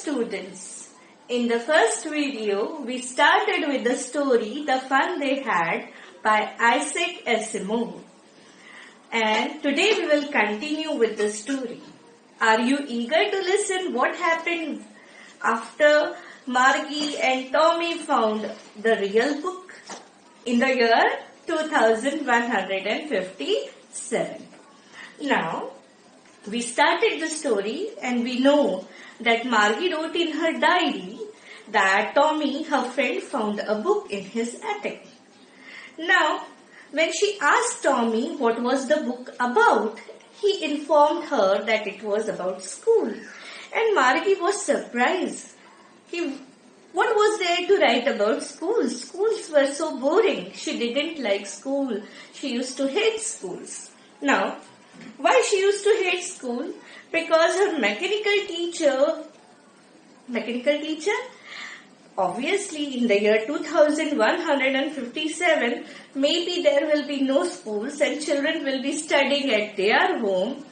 students. In the first video, we started with the story The Fun They Had by Isaac Asimov. And today we will continue with the story. Are you eager to listen what happened after Margie and Tommy found the real book? In the year 2157. Now, we started the story and we know that Margie wrote in her diary that Tommy, her friend, found a book in his attic. Now, when she asked Tommy what was the book about, he informed her that it was about school. And Margie was surprised. What was there to write about schools? Schools were so boring. She didn't like school. She used to hate schools. Now, why she used to hate school? Because her mechanical teacher, obviously in the year 2157, maybe there will be no schools and children will be studying at their home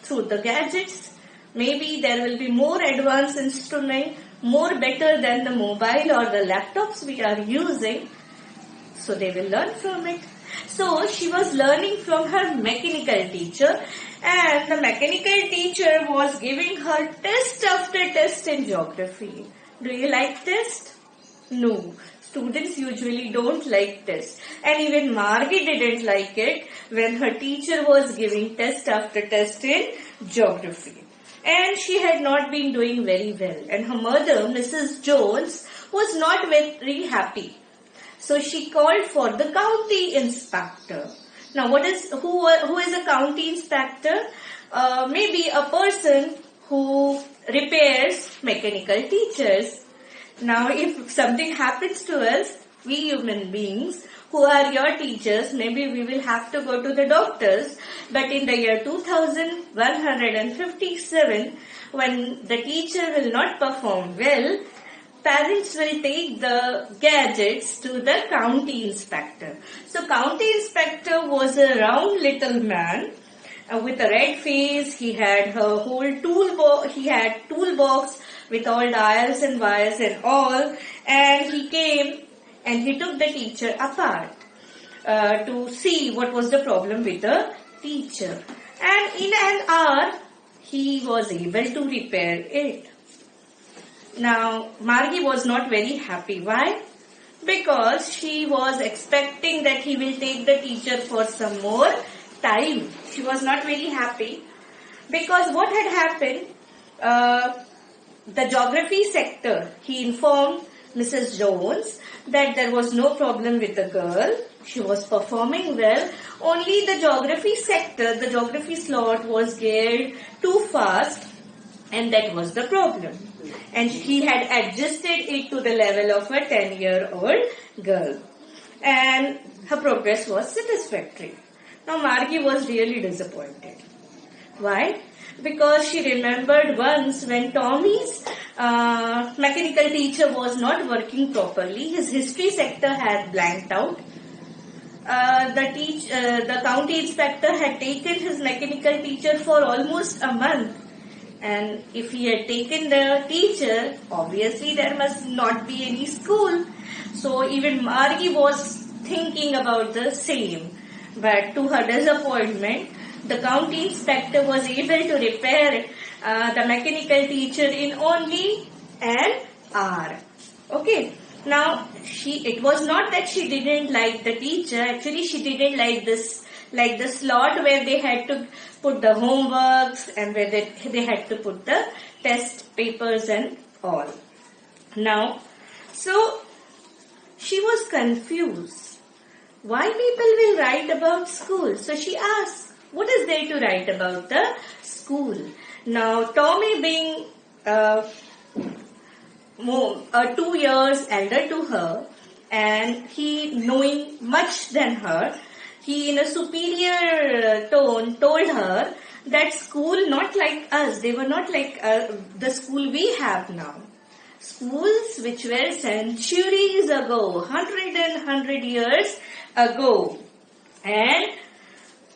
through the gadgets. Maybe there will be more advanced instrument, more better than the mobile or the laptops we are using. So they will learn from it. So she was learning from her mechanical teacher, and the mechanical teacher was giving her test after test in geography. Do you like test? No. Students usually don't like test. And even Margie didn't like it when her teacher was giving test after test in geography. And she had not been doing very well. And her mother, Mrs. Jones, was not very happy. So she called for the county inspector. Now, who is a county inspector? Maybe a person who repairs mechanical teachers. Now, if something happens to us, we human beings who are your teachers, maybe we will have to go to the doctors. But in the year 2157, when the teacher will not perform well, parents will take the gadgets to the county inspector. So county inspector was a round little man with a red face. He had a whole toolbox. He had toolbox with all dials and wires and all. And he came and he took the teacher apart to see what was the problem with the teacher. And in an hour, he was able to repair it. Now, Margie was not very happy. Why? Because she was expecting that he will take the teacher for some more time. She was not very happy. Because what had happened, the geography sector, he informed Mrs. Jones that there was no problem with the girl. She was performing well. Only the geography sector, the geography slot was geared too fast, and that was the problem. And he had adjusted it to the level of a 10-year-old girl. And her progress was satisfactory. Now Margie was really disappointed. Why? Because she remembered once when Tommy's mechanical teacher was not working properly. His history sector had blanked out. The county inspector had taken his mechanical teacher for almost a month. And if he had taken the teacher, obviously there must not be any school. So even Margie was thinking about the same. But to her disappointment, the county inspector was able to repair the mechanical teacher in only an hour. Okay. Now, it was not that she didn't like the teacher. Actually, she didn't like the slot where they had to put the homeworks and where they had to put the test papers and all. Now, so she was confused. Why people will write about school? So she asked, what is there to write about the school? Now, Tommy being 2 years elder to her and he knowing much than her, he in a superior tone told her that school not like us, they were not like the school we have now. Schools which were centuries ago, 100 years ago. And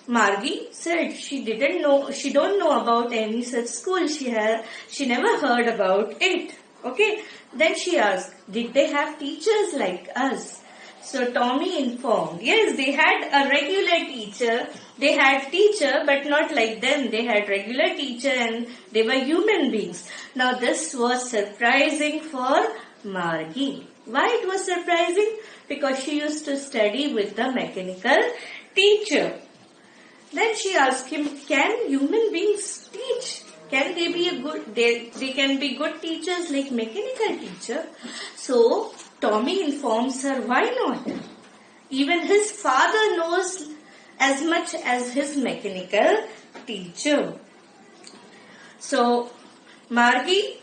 Margie said she don't know about any such school. She never heard about it. Okay. Then she asked, did they have teachers like us? So Tommy informed, yes, they had a regular teacher. They had teacher, but not like them. They had regular teacher and they were human beings. Now this was surprising for Margie. Why it was surprising? Because she used to study with the mechanical teacher. Then she asked him, can human beings teach? Can they be they can be good teachers like mechanical teacher? So Tommy informs her, why not? Even his father knows as much as his mechanical teacher. So Margie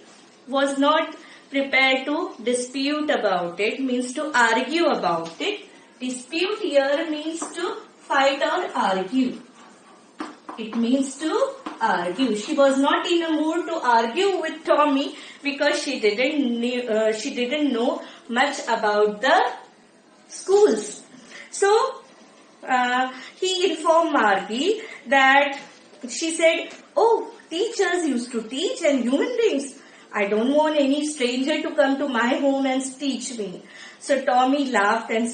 was not prepared to dispute about it, means to argue about it. Dispute here means to fight or argue. It means to argue. She was not in a mood to argue with Tommy because she didn't know much about the schools. So he informed Margie that she said, oh, teachers used to teach and human beings. I don't want any stranger to come to my home and teach me. So Tommy laughed and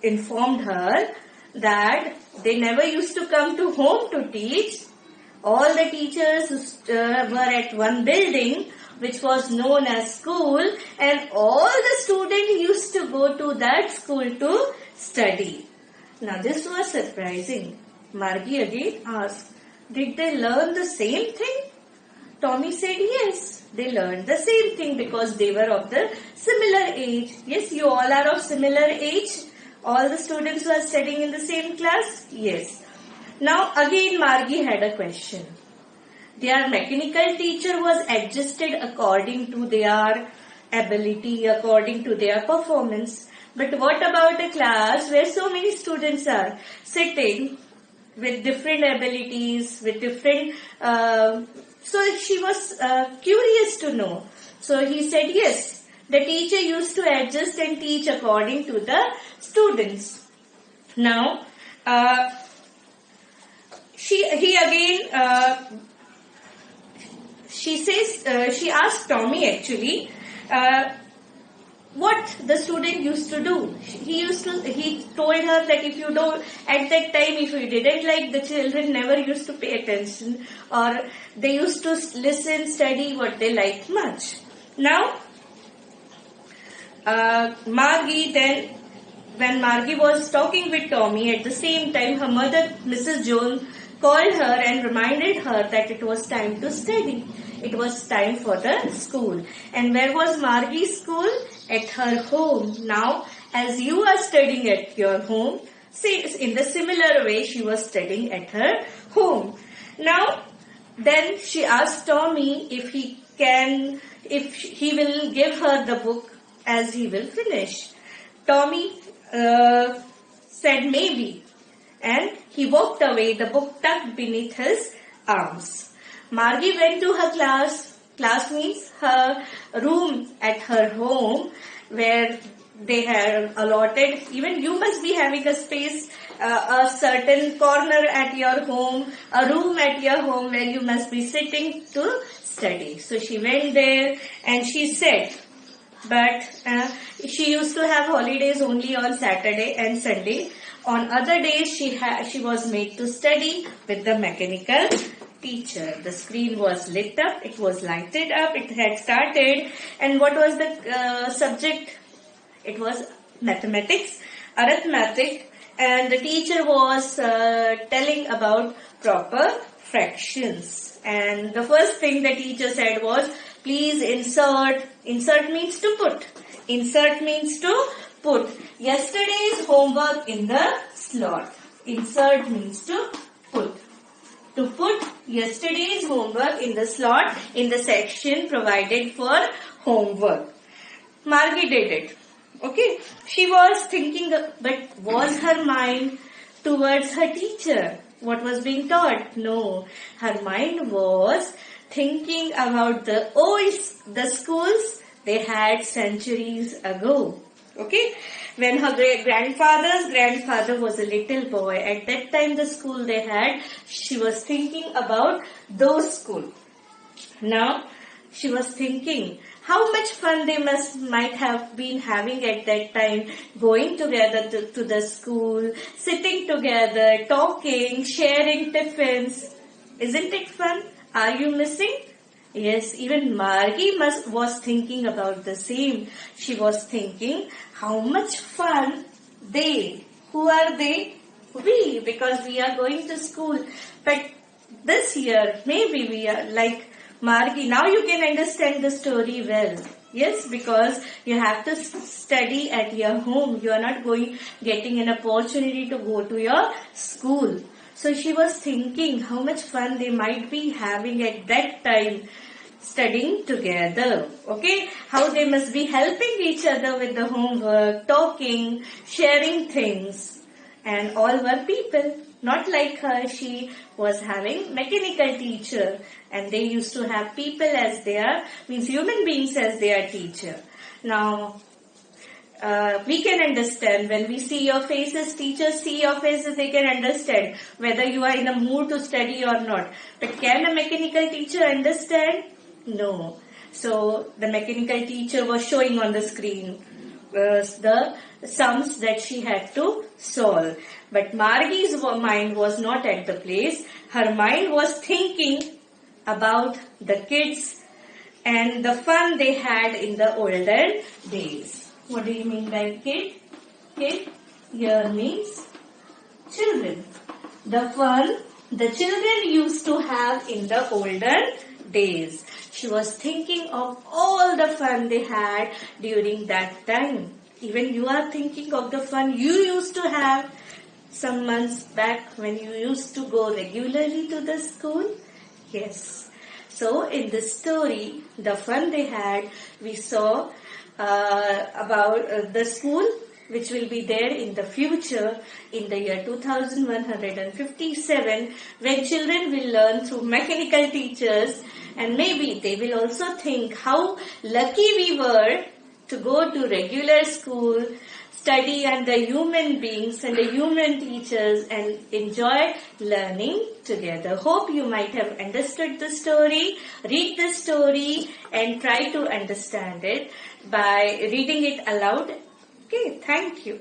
informed her that they never used to come to home to teach. All the teachers were at one building which was known as school, and all the students used to go to that school to study. Now this was surprising. Margie again asked, did they learn the same thing? Tommy said yes, they learned the same thing because they were of the similar age. Yes, you all are of similar age. All the students were studying in the same class? Yes. Now again Margie had a question. Their mechanical teacher was adjusted according to their ability, according to their performance. But what about a class where so many students are sitting with different abilities, with different... So she was curious to know. So he said yes, the teacher used to adjust and teach according to the students. Now, she asked Tommy actually what the student used to do. He told her that if you don't, at that time, if you didn't like, the children never used to pay attention, or they used to listen, study what they liked much. Now, Margie then, when Margie was talking with Tommy, at the same time, her mother, Mrs. Jones, called her and reminded her that it was time to study. It was time for the school. And where was Margie's school? At her home. Now, as you are studying at your home, see, in the similar way, she was studying at her home. Now, then she asked Tommy if he will give her the book as he will finish. Tommy said maybe. And he walked away, the book tucked beneath his arms. Margie went to her class. Class means her room at her home where they had allotted. Even you must be having a space, a certain corner at your home, a room at your home where you must be sitting to study. So she went there and she said, but she used to have holidays only on Saturday and Sunday. On other days, she was made to study with the mechanical teacher. The screen was lit up, it was lighted up, it had started. And what was the subject? It was mathematics, arithmetic, and the teacher was telling about proper fractions. And the first thing the teacher said was, please insert. Insert means to put. Insert means to put yesterday's homework in the slot. Insert means to put. To put yesterday's homework in the slot in the section provided for homework. Margie did it. Okay. She was thinking, but was her mind towards her teacher? What was being taught? No. Her mind was thinking about the schools they had centuries ago. Okay, when her grandfather's grandfather was a little boy, at that time the school they had, she was thinking about those school. Now, she was thinking how much fun they might have been having at that time, going together to the school, sitting together, talking, sharing tiffins. Isn't it fun? Are you missing? Yes, even Margie was thinking about the same. She was thinking how much fun they, who are they? We, because we are going to school. But this year, maybe we are like Margie. Now you can understand the story well. Yes, because you have to study at your home. You are not getting an opportunity to go to your school. So she was thinking how much fun they might be having at that time studying together. Okay, how they must be helping each other with the homework, talking, sharing things, and all were people. Not like her, she was having mechanical teacher, and they used to have people as their, means human beings as their teacher. Now, we can understand when we see your faces, teachers see your faces, they can understand whether you are in a mood to study or not. But can a mechanical teacher understand? No. So the mechanical teacher was showing on the screen the sums that she had to solve. But Margie's mind was not at the place. Her mind was thinking about the kids and the fun they had in the olden days. What do you mean by kid? Kid here means children. The fun the children used to have in the olden days. She was thinking of all the fun they had during that time. Even you are thinking of the fun you used to have some months back when you used to go regularly to the school. Yes. So in this story, the fun they had, we saw about the school which will be there in the future in the year 2157, when children will learn through mechanical teachers, and maybe they will also think how lucky we were to go to regular school, study under human beings and the human teachers, and enjoy learning together. Hope you might have understood the story. Read the story and try to understand it by reading it aloud. Okay, thank you.